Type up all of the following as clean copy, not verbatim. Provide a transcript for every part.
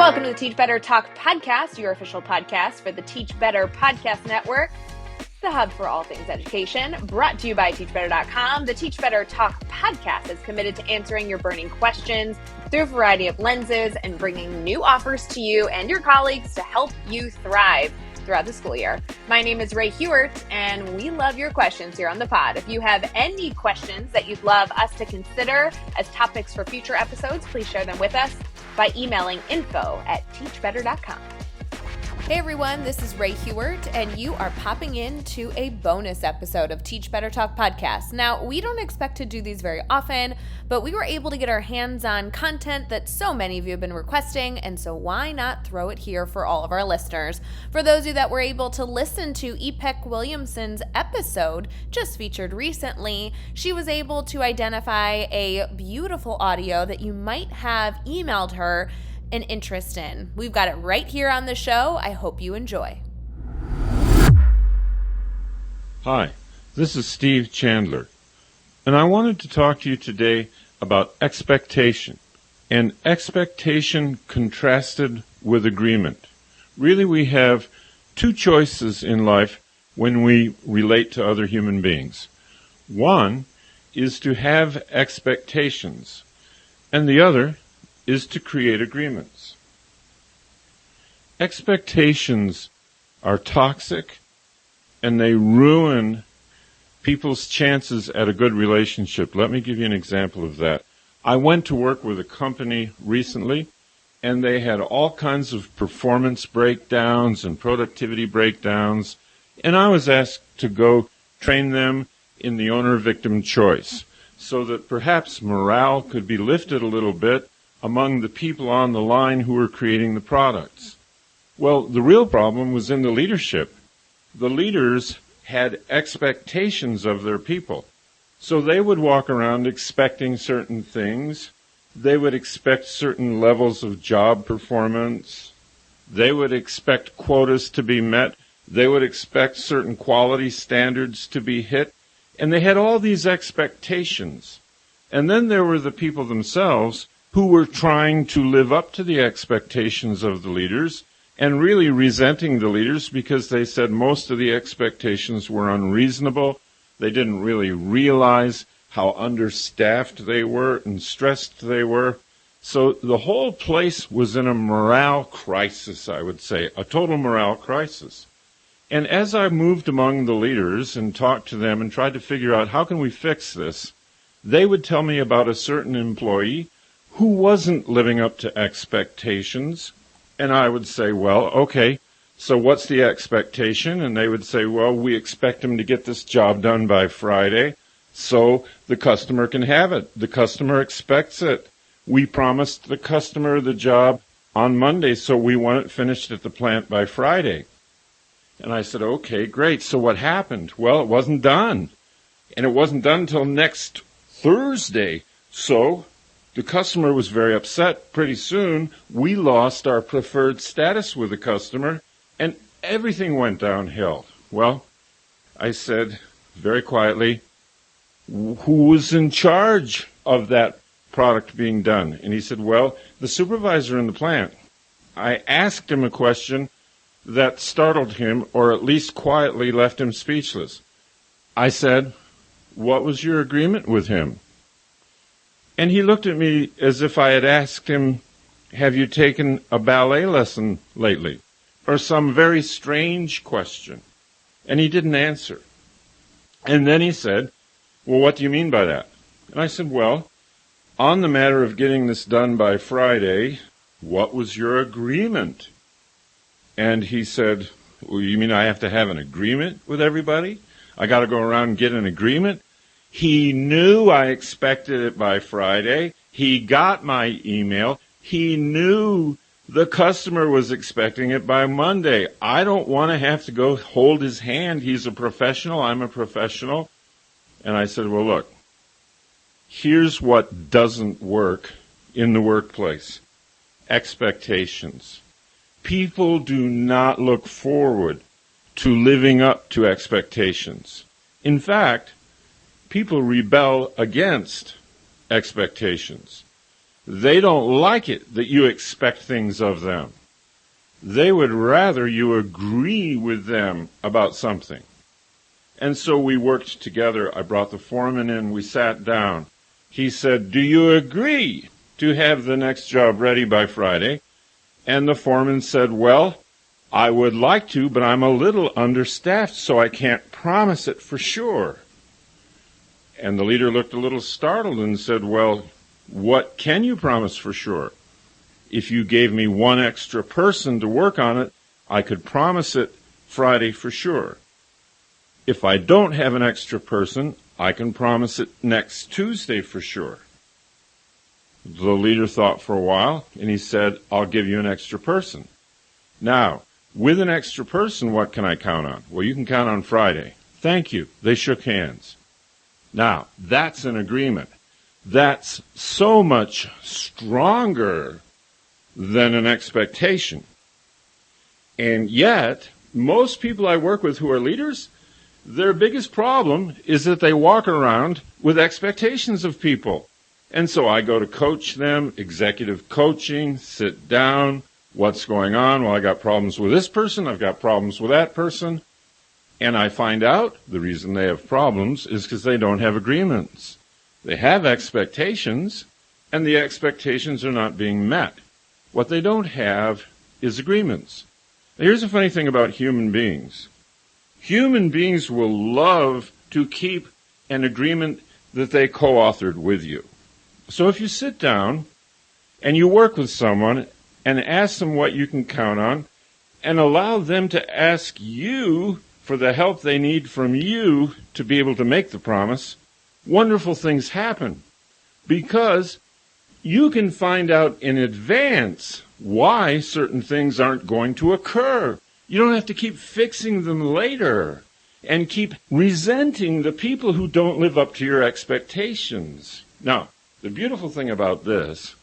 Welcome to the Teach Better Talk podcast, your official podcast for the Teach Better Podcast Network, the hub for all things education, brought to you by teachbetter.com. The Teach Better Talk podcast is committed to answering your burning questions through a variety of lenses and bringing new offers to you and your colleagues to help you thrive throughout the school year. My name is Ray Hewart, and we love your questions here on the pod. If you have any questions that you'd love us to consider as topics for future episodes, please share them with us by emailing info@teachbetter.com. Hey everyone, this is Ray Hewart, and you are popping into a bonus episode of Teach Better Talk podcast. Now, we don't expect to do these very often, but we were able to get our hands on content that so many of you have been requesting, and so why not throw it here for all of our listeners? For those of you that were able to listen to Ipek Williamson's episode just featured recently, she was able to identify a beautiful audio that you might have emailed her an interest in. We've got it right here on the show. I hope you enjoy. Hi, this is Steve Chandler, and I wanted to talk to you today about expectation, and expectation contrasted with agreement. Really, we have two choices in life when we relate to other human beings. One is to have expectations, and the other is to create agreements. Expectations are toxic, and they ruin people's chances at a good relationship. Let me give you an example of that. I went to work with a company recently, and they had all kinds of performance breakdowns and productivity breakdowns, and I was asked to go train them in the owner-victim choice so that perhaps morale could be lifted a little bit among the people on the line who were creating the products. Well, the real problem was in the leadership. The leaders had expectations of their people. So they would walk around expecting certain things. They would expect certain levels of job performance. They would expect quotas to be met. They would expect certain quality standards to be hit. And they had all these expectations. And then there were the people themselves who were trying to live up to the expectations of the leaders and really resenting the leaders because they said most of the expectations were unreasonable. They didn't really realize how understaffed they were and stressed they were. So the whole place was in a morale crisis, I would say, a total morale crisis. And as I moved among the leaders and talked to them and tried to figure out how can we fix this, they would tell me about a certain employee who wasn't living up to expectations. And I would say, well, okay, so what's the expectation? And they would say, well, we expect him to get this job done by Friday so the customer can have it. The customer expects it. We promised the customer the job on Monday, so we want it finished at the plant by Friday. And I said, okay, great. So what happened? Well, it wasn't done. And it wasn't done until next Thursday. So the customer was very upset. Pretty soon, we lost our preferred status with the customer, and everything went downhill. Well, I said very quietly, who was in charge of that product being done? And he said, well, the supervisor in the plant. I asked him a question that startled him, or at least quietly left him speechless. I said, what was your agreement with him? And he looked at me as if I had asked him, have you taken a ballet lesson lately? Or some very strange question. And he didn't answer. And then he said, well, what do you mean by that? And I said, well, on the matter of getting this done by Friday, what was your agreement? And he said, well, you mean I have to have an agreement with everybody? I got to go around and get an agreement? He knew I expected it by Friday. He got my email. He knew the customer was expecting it by Monday. I don't want to have to go hold his hand. He's a professional. I'm a professional. And I said, well, look, here's what doesn't work in the workplace. Expectations. People do not look forward to living up to expectations. In fact, people rebel against expectations. They don't like it that you expect things of them. They would rather you agree with them about something. And so we worked together. I brought the foreman in. We sat down. He said, "Do you agree to have the next job ready by Friday?" And the foreman said, "Well, I would like to, but I'm a little understaffed, so I can't promise it for sure." And the leader looked a little startled and said, "Well, what can you promise for sure? If you gave me one extra person to work on it, I could promise it Friday for sure. If I don't have an extra person, I can promise it next Tuesday for sure." The leader thought for a while, and he said, "I'll give you an extra person." Now, with an extra person, what can I count on? Well, you can count on Friday. Thank you. They shook hands. Now, that's an agreement. That's so much stronger than an expectation. And yet, most people I work with who are leaders, their biggest problem is that they walk around with expectations of people. And so I go to coach them, executive coaching, sit down, what's going on? Well, I got problems with this person, I've got problems with that person. And I find out the reason they have problems is because they don't have agreements. They have expectations, and the expectations are not being met. What they don't have is agreements. Now, here's a funny thing about human beings. Human beings will love to keep an agreement that they co-authored with you. So if you sit down and you work with someone and ask them what you can count on and allow them to ask you for the help they need from you to be able to make the promise, wonderful things happen. Because you can find out in advance why certain things aren't going to occur. You don't have to keep fixing them later and keep resenting the people who don't live up to your expectations. Now, the beautiful thing about this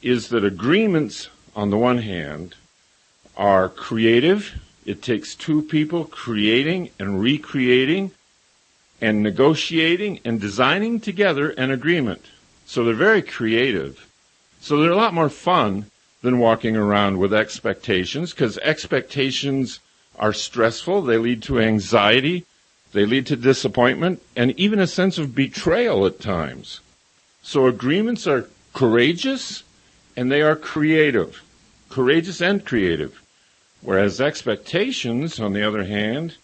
is that agreements, on the one hand, are creative. It takes two people creating and recreating and negotiating and designing together an agreement. So they're very creative. So they're a lot more fun than walking around with expectations, because expectations are stressful. They lead to anxiety. They lead to disappointment and even a sense of betrayal at times. So agreements are courageous and they are creative. Courageous and creative. Whereas expectations, on the other hand,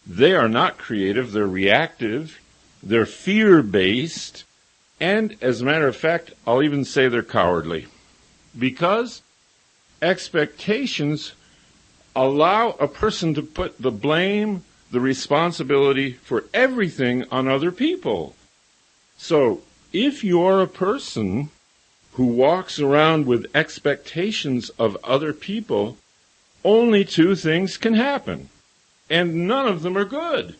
they are not creative. They're reactive. They're fear-based. And, as a matter of fact, I'll even say they're cowardly. Because expectations allow a person to put the blame, the responsibility for everything on other people. So, if you're a person who walks around with expectations of other people, only two things can happen. And none of them are good.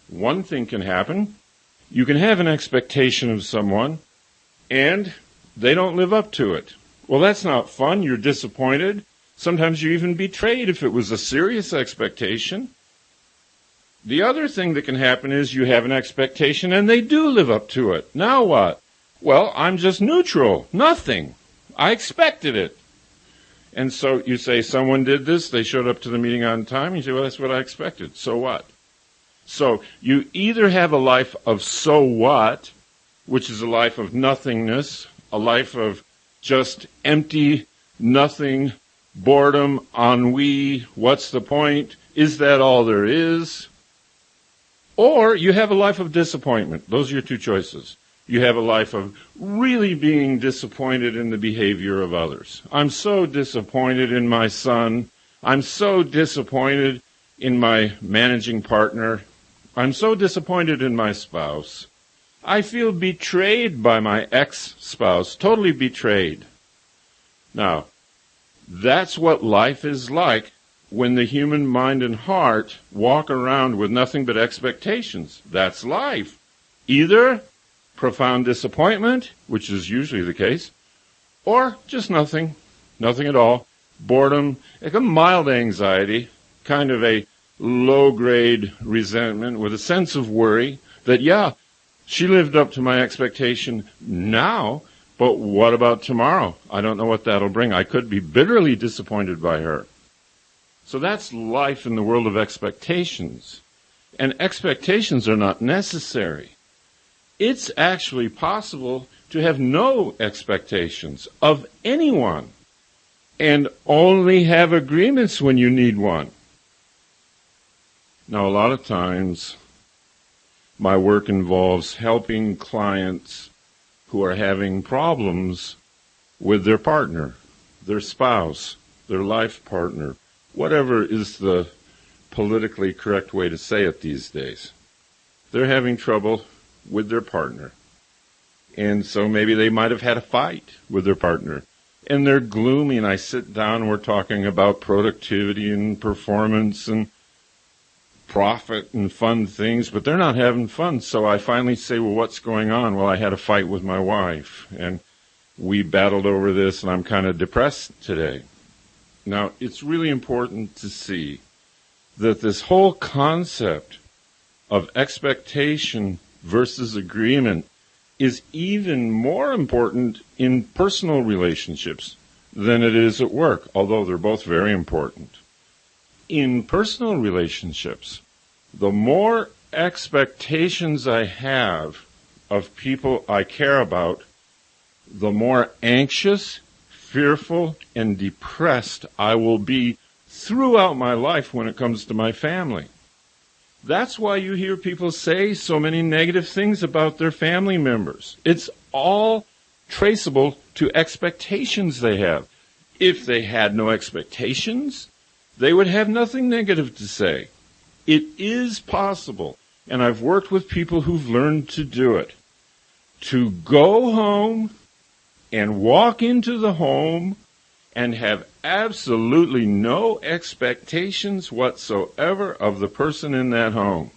One thing can happen. You can have an expectation of someone, and they don't live up to it. Well, that's not fun. You're disappointed. Sometimes you're even betrayed if it was a serious expectation. The other thing that can happen is you have an expectation, and they do live up to it. Now what? Well, I'm just neutral. Nothing. I expected it. And so you say, someone did this, they showed up to the meeting on time, and you say, well, that's what I expected. So what? So you either have a life of so what, which is a life of nothingness, a life of just empty, nothing, boredom, ennui, what's the point? Is that all there is? Or you have a life of disappointment. Those are your two choices. You have a life of really being disappointed in the behavior of others. I'm so disappointed in my son. I'm so disappointed in my managing partner. I'm so disappointed in my spouse. I feel betrayed by my ex-spouse, totally betrayed. Now, that's what life is like when the human mind and heart walk around with nothing but expectations. That's life. Either profound disappointment, which is usually the case, or just nothing at all, boredom, like a mild anxiety, kind of a low-grade resentment with a sense of worry that, yeah, she lived up to my expectation now, But what about tomorrow? I don't know what that'll bring. I could be bitterly disappointed by her. So that's life in the world of expectations. And expectations are not necessary. It's actually possible to have no expectations of anyone and only have agreements when you need one. Now, a lot of times, my work involves helping clients who are having problems with their partner, their spouse, their life partner, whatever is the politically correct way to say it these days. They're having trouble with their partner. And so maybe they might have had a fight with their partner. And they're gloomy, and I sit down and we're talking about productivity and performance and profit and fun things, but they're not having fun. So I finally say, well, what's going on? Well, I had a fight with my wife, and we battled over this, and I'm kind of depressed today. Now, it's really important to see that this whole concept of expectation versus agreement is even more important in personal relationships than it is at work, although they're both very important. In personal relationships, the more expectations I have of people I care about, the more anxious, fearful, and depressed I will be throughout my life when it comes to my family. That's why you hear people say so many negative things about their family members. It's all traceable to expectations they have. If they had no expectations, they would have nothing negative to say. It is possible, and I've worked with people who've learned to do it, to go home and walk into the home and have absolutely no expectations whatsoever of the person in that home.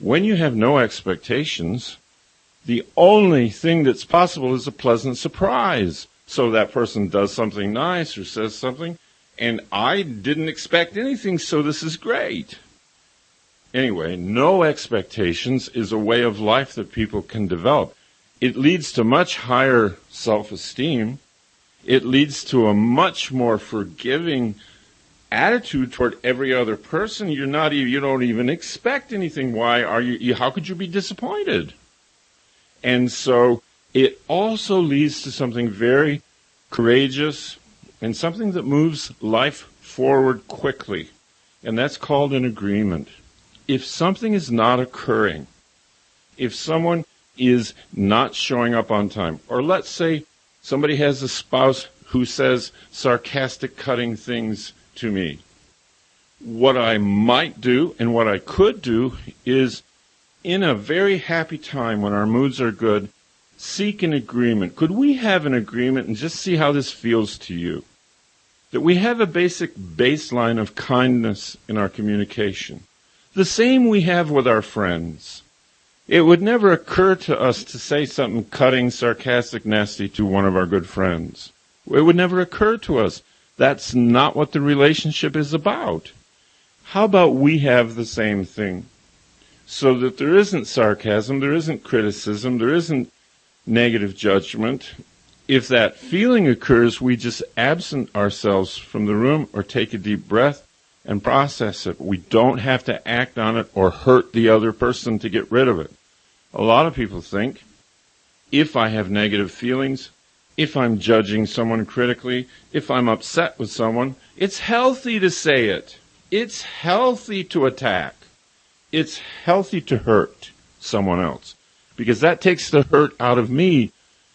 When you have no expectations, the only thing that's possible is a pleasant surprise. So that person does something nice or says something, and I didn't expect anything, so this is great. Anyway, no expectations is a way of life that people can develop. It leads to much higher self-esteem. It leads to a much more forgiving attitude toward every other person. You don't even expect anything. Why are you? How could you be disappointed? And so it also leads to something very courageous and something that moves life forward quickly, and that's called an agreement. If something is not occurring, if someone is not showing up on time, or let's say somebody has a spouse who says sarcastic, cutting things to me, what I might do and what I could do is, in a very happy time when our moods are good, seek an agreement. Could we have an agreement and just see how this feels to you? That we have a basic baseline of kindness in our communication. The same we have with our friends. It would never occur to us to say something cutting, sarcastic, nasty to one of our good friends. It would never occur to us. That's not what the relationship is about. How about we have the same thing? So that there isn't sarcasm, there isn't criticism, there isn't negative judgment. If that feeling occurs, we just absent ourselves from the room or take a deep breath and process it. We don't have to act on it or hurt the other person to get rid of it. A lot of people think, if I have negative feelings, if I'm judging someone critically, if I'm upset with someone, it's healthy to say it. It's healthy to attack. It's healthy to hurt someone else, because that takes the hurt out of me,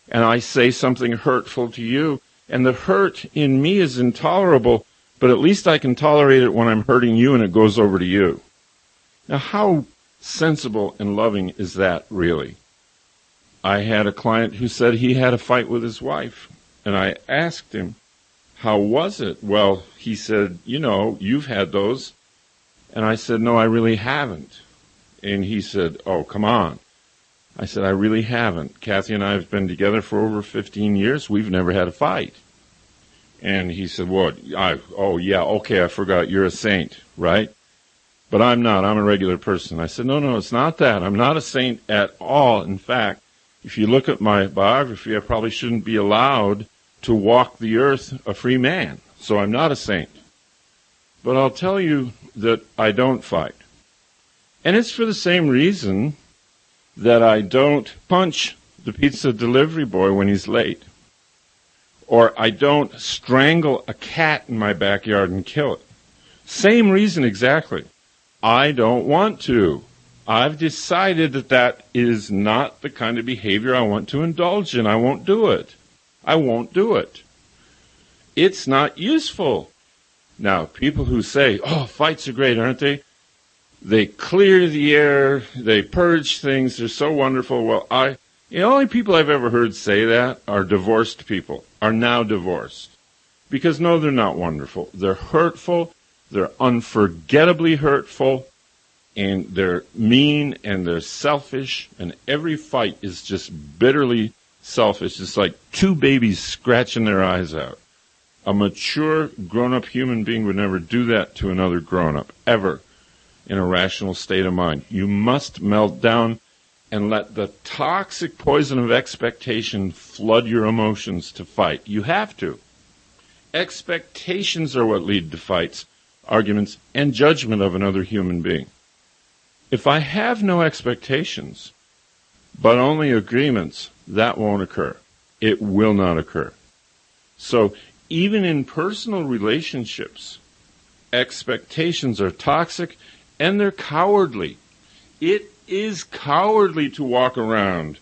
and I say something hurtful to you, and the hurt in me is intolerable, but at least I can tolerate it when I'm hurting you and it goes over to you. Now, how sensible and loving is that, really? I had a client who said he had a fight with his wife, and I asked him, how was it? Well, he said, you've had those. And I said, no, I really haven't. And he said, oh, come on. I said, I really haven't. Kathy and I have been together for over 15 years. We've never had a fight. And he said, I forgot. You're a saint, right? But I'm not. I'm a regular person. I said, no, it's not that. I'm not a saint at all. In fact, If you look at my biography, I probably shouldn't be allowed to walk the earth a free man. So I'm not a saint. But I'll tell you that I don't fight. And it's for the same reason that I don't punch the pizza delivery boy when he's late. Or I don't strangle a cat in my backyard and kill it. Same reason exactly. I don't want to. I've decided that that is not the kind of behavior I want to indulge in. I won't do it. I won't do it. It's not useful. Now, people who say, oh, fights are great, aren't they? They clear the air, they purge things, they're so wonderful. Well, the only people I've ever heard say that are divorced people, are now divorced. Because no, they're not wonderful. They're hurtful, they're unforgettably hurtful, and they're mean, and they're selfish, and every fight is just bitterly selfish. It's like two babies scratching their eyes out. A mature, grown-up human being would never do that to another grown-up, ever, in a rational state of mind. You must melt down and let the toxic poison of expectation flood your emotions to fight. You have to. Expectations are what lead to fights, arguments, and judgment of another human being. If I have no expectations, but only agreements, that won't occur. It will not occur. So, even in personal relationships, expectations are toxic and they're cowardly. It is cowardly to walk around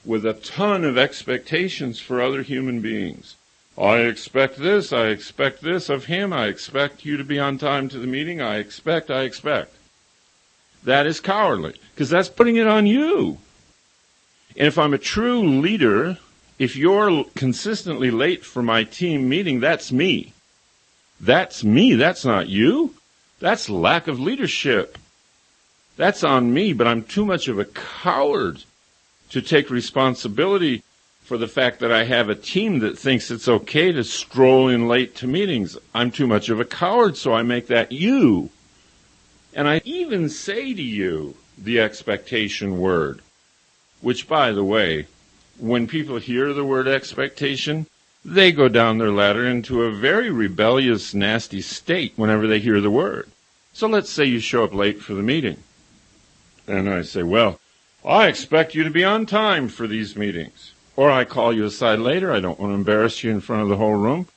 with a ton of expectations for other human beings. I expect this of him, I expect you to be on time to the meeting, I expect. That is cowardly, because that's putting it on you. And if I'm a true leader, if you're consistently late for my team meeting, that's me. That's me, that's not you. That's lack of leadership. That's on me, but I'm too much of a coward to take responsibility for the fact that I have a team that thinks it's okay to stroll in late to meetings. I'm too much of a coward, so I make that you. And I even say to you the expectation word, which, by the way, when people hear the word expectation, they go down their ladder into a very rebellious, nasty state whenever they hear the word. So let's say you show up late for the meeting. And I say, well, I expect you to be on time for these meetings. Or I call you aside later. I don't want to embarrass you in front of the whole room.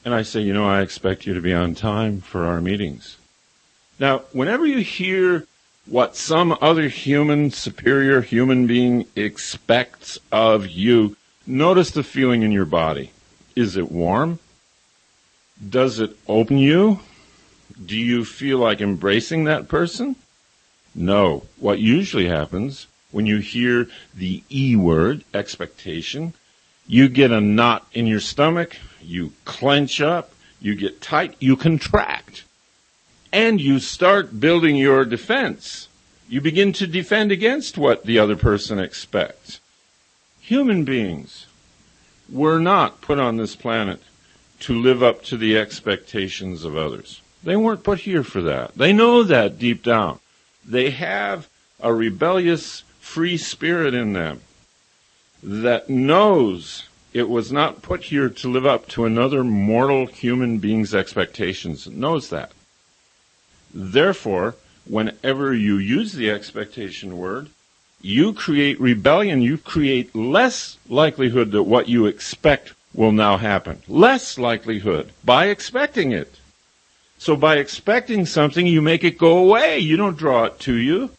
And I say, I expect you to be on time for our meetings. Now, whenever you hear what some other superior human being expects of you, notice the feeling in your body. Is it warm? Does it open you? Do you feel like embracing that person? No. What usually happens when you hear the E word, expectation, you get a knot in your stomach, you clench up, you get tight, you contract, and you start building your defense. You begin to defend against what the other person expects. Human beings were not put on this planet to live up to the expectations of others. They weren't put here for that. They know that deep down. They have a rebellious, free spirit in them that knows it was not put here to live up to another mortal human being's expectations. It knows that. Therefore, whenever you use the expectation word, you create rebellion. You create less likelihood that what you expect will now happen. Less likelihood by expecting it. So by expecting something, you make it go away. You don't draw it to you.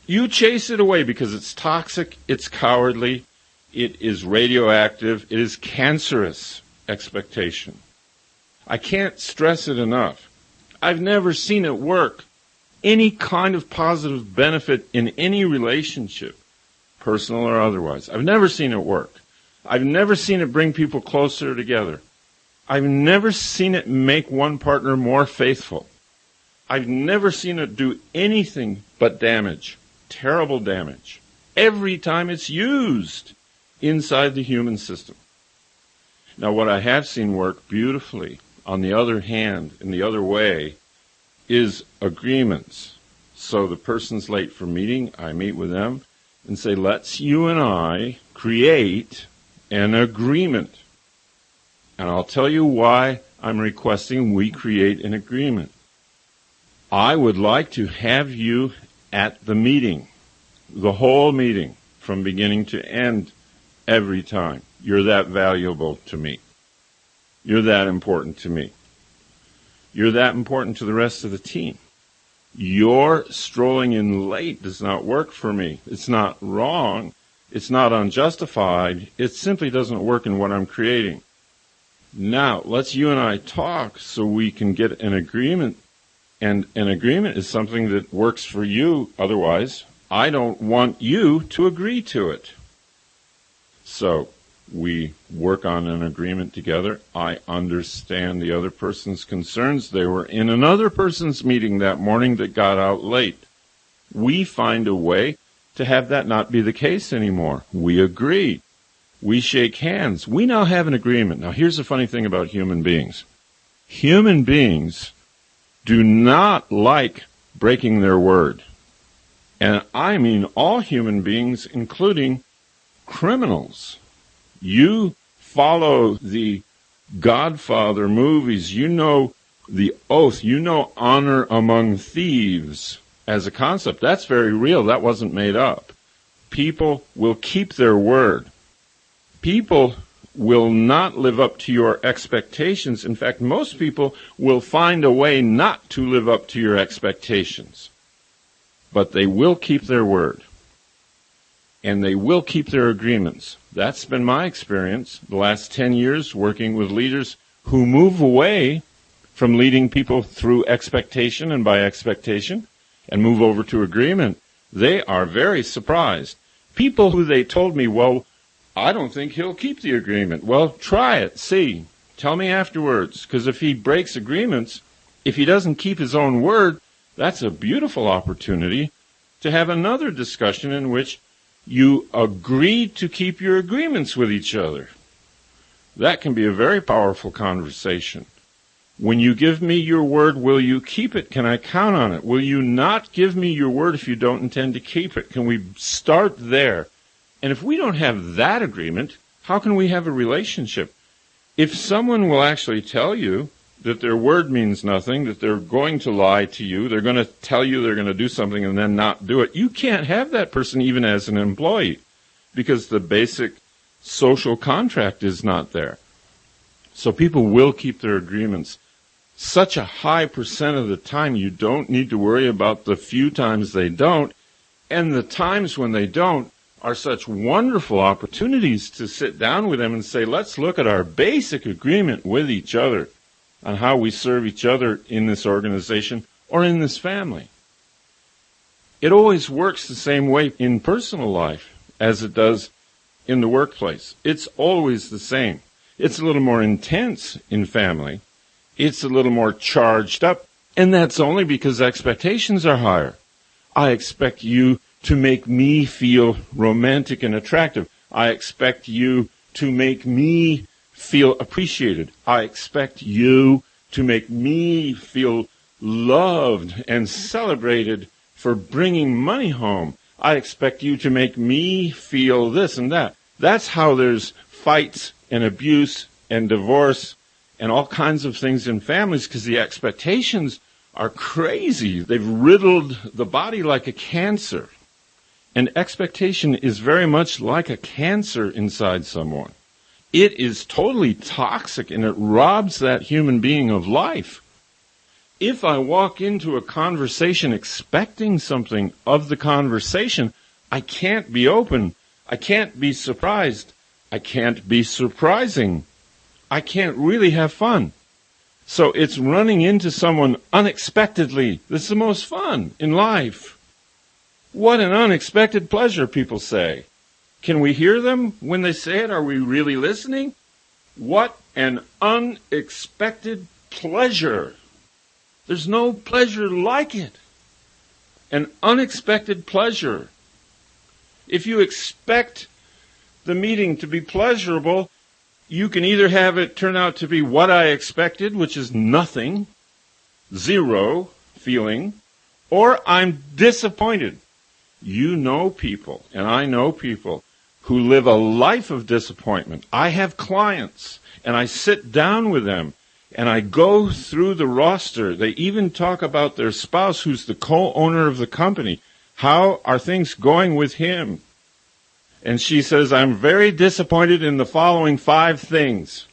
You chase it away because it's toxic, it's cowardly, it is radioactive, it is cancerous expectation. I can't stress it enough. I've never seen it work. Any kind of positive benefit in any relationship, personal or otherwise. I've never seen it work. I've never seen it bring people closer together. I've never seen it make one partner more faithful. I've never seen it do anything but damage, terrible damage, every time it's used inside the human system. Now, what I have seen work beautifully, on the other hand, in the other way, is agreements. So the person's late for meeting, I meet with them, and say, let's you and I create an agreement. And I'll tell you why I'm requesting we create an agreement. I would like to have you at the meeting, the whole meeting, from beginning to end, every time. You're that valuable to me. You're that important to me. You're that important to the rest of the team. Your strolling in late does not work for me. It's not wrong. It's not unjustified. It simply doesn't work in what I'm creating. Now, let's you and I talk so we can get an agreement. And an agreement is something that works for you. Otherwise, I don't want you to agree to it. So we work on an agreement together. I understand the other person's concerns. They were in another person's meeting that morning that got out late. We find a way to have that not be the case anymore. We agree. We shake hands. We now have an agreement. Now, here's the funny thing about human beings. Human beings do not like breaking their word. And I mean all human beings, including criminals. You follow the Godfather movies. You know the oath. You know honor among thieves as a concept. That's very real. That wasn't made up. People will keep their word. People will not live up to your expectations. In fact, most people will find a way not to live up to your expectations. But they will keep their word. And they will keep their agreements. That's been my experience the last 10 years working with leaders who move away from leading people through expectation and by expectation and move over to agreement. They are very surprised. People who they told me, well, I don't think he'll keep the agreement. Well, try it. See. Tell me afterwards. Because if he breaks agreements, if he doesn't keep his own word, that's a beautiful opportunity to have another discussion in which you agree to keep your agreements with each other. That can be a very powerful conversation. When you give me your word, will you keep it? Can I count on it? Will you not give me your word if you don't intend to keep it? Can we start there? And if we don't have that agreement, how can we have a relationship? If someone will actually tell you that their word means nothing, that they're going to lie to you, they're going to tell you they're going to do something and then not do it, you can't have that person even as an employee because the basic social contract is not there. So people will keep their agreements. Such a high percent of the time, you don't need to worry about the few times they don't, and the times when they don't are such wonderful opportunities to sit down with them and say, let's look at our basic agreement with each other on how we serve each other in this organization or in this family. It always works the same way in personal life as it does in the workplace. It's always the same. It's a little more intense in family. It's a little more charged up, and that's only because expectations are higher. I expect you to make me feel romantic and attractive. I expect you to make me feel appreciated. I expect you to make me feel loved and celebrated for bringing money home. I expect you to make me feel this and that. That's how there's fights and abuse and divorce and all kinds of things in families, because the expectations are crazy. They've riddled the body like a cancer. And expectation is very much like a cancer inside someone. It is totally toxic, and it robs that human being of life. If I walk into a conversation expecting something of the conversation, I can't be open. I can't be surprised. I can't be surprising. I can't really have fun. So it's running into someone unexpectedly. This is the most fun in life. What an unexpected pleasure, people say. Can we hear them when they say it? Are we really listening? What an unexpected pleasure. There's no pleasure like it. An unexpected pleasure. If you expect the meeting to be pleasurable, you can either have it turn out to be what I expected, which is nothing, zero feeling, or I'm disappointed. You know people, and I know people who live a life of disappointment. I have clients, and I sit down with them, and I go through the roster. They even talk about their spouse, who's the co-owner of the company. How are things going with him? And she says, I'm very disappointed in the following 5 things.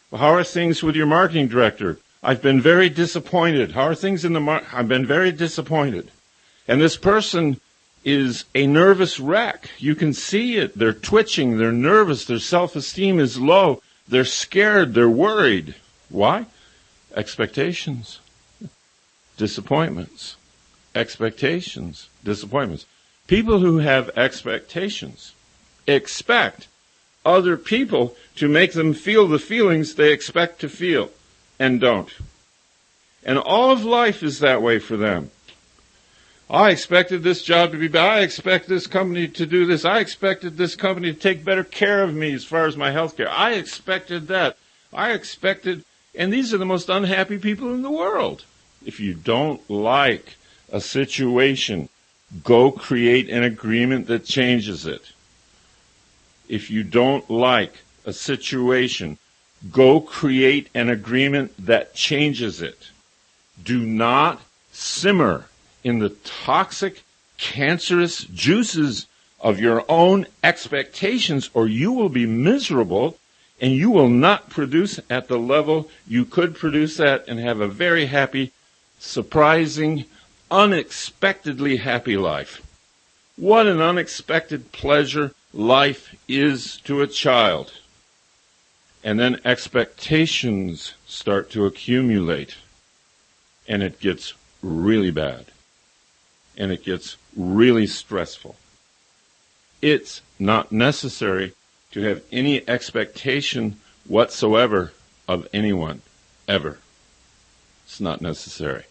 Well, how are things with your marketing director? I've been very disappointed. How are things in the I've been very disappointed. And this person is a nervous wreck. You can see it. They're twitching. They're nervous. Their self-esteem is low. They're scared. They're worried. Why? Expectations. Disappointments. Expectations. Disappointments. People who have expectations expect other people to make them feel the feelings they expect to feel and don't. And all of life is that way for them. I expected this job to be better. I expect this company to do this. I expected this company to take better care of me as far as my health care. I expected that. And these are the most unhappy people in the world. If you don't like a situation, go create an agreement that changes it. If you don't like a situation, go create an agreement that changes it. Do not simmer in the toxic, cancerous juices of your own expectations, or you will be miserable and you will not produce at the level you could produce at and have a very happy, surprising, unexpectedly happy life. What an unexpected pleasure life is to a child. And then expectations start to accumulate, and it gets really bad, and it gets really stressful. It's not necessary to have any expectation whatsoever of anyone, ever. It's not necessary.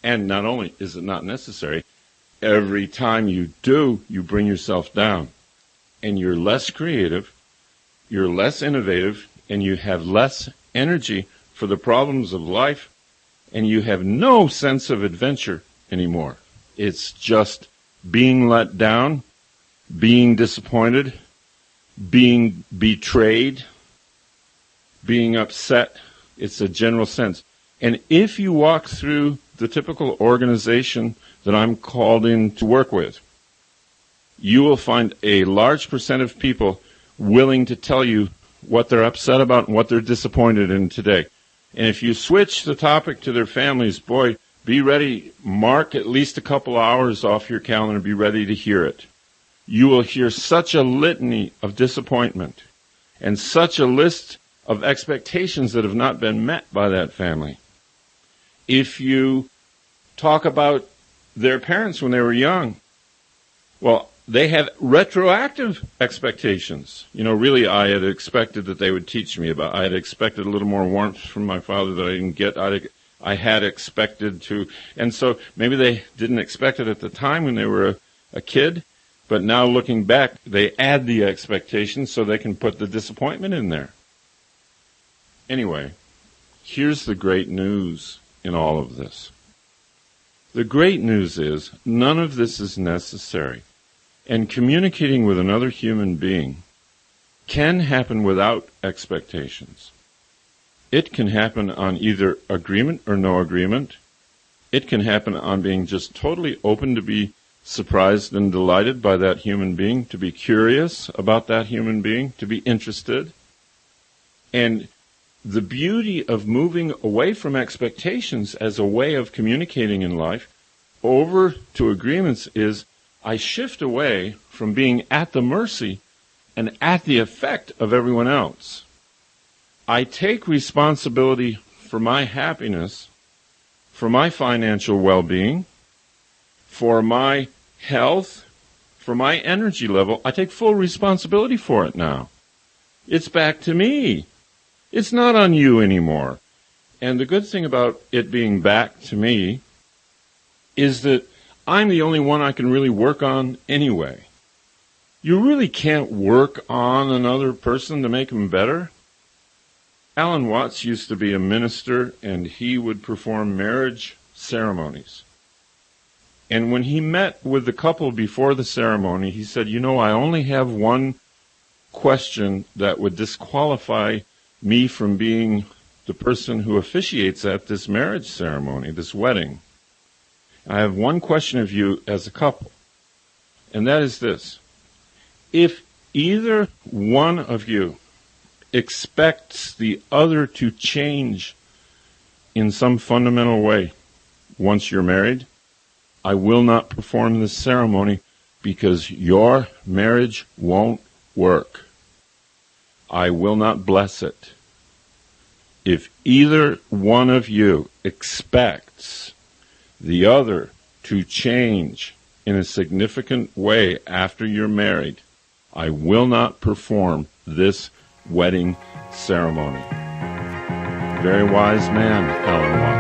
And not only is it not necessary, every time you do, you bring yourself down. And you're less creative, you're less innovative, and you have less energy for the problems of life, and you have no sense of adventure anymore. It's just being let down, being disappointed, being betrayed, being upset. It's a general sense. And if you walk through the typical organization that I'm called in to work with, you will find a large percent of people willing to tell you what they're upset about and what they're disappointed in today. And if you switch the topic to their families, boy, be ready, mark at least a couple hours off your calendar and be ready to hear it. You will hear such a litany of disappointment and such a list of expectations that have not been met by that family. If you talk about their parents when they were young, well, they have retroactive expectations. Really, I had expected that they would teach me about. I had expected a little more warmth from my father that I didn't get. I had expected to, and so maybe they didn't expect it at the time when they were a kid, but now looking back, they add the expectations so they can put the disappointment in there. Anyway, here's the great news in all of this. The great news is none of this is necessary. And communicating with another human being can happen without expectations. It can happen on either agreement or no agreement. It can happen on being just totally open to be surprised and delighted by that human being, to be curious about that human being, to be interested. And the beauty of moving away from expectations as a way of communicating in life over to agreements is I shift away from being at the mercy and at the effect of everyone else. I take responsibility for my happiness, for my financial well-being, for my health, for my energy level. I take full responsibility for it now. It's back to me. It's not on you anymore. And the good thing about it being back to me is that I'm the only one I can really work on anyway. You really can't work on another person to make them better. Alan Watts used to be a minister, and he would perform marriage ceremonies. And when he met with the couple before the ceremony, he said, I only have one question that would disqualify me from being the person who officiates at this marriage ceremony, this wedding. I have one question of you as a couple, and that is this. If either one of you expects the other to change in some fundamental way once you're married, I will not perform this ceremony because your marriage won't work. I will not bless it. If either one of you expects the other to change in a significant way after you're married, I will not perform this wedding ceremony. Very wise man, Alan Watts.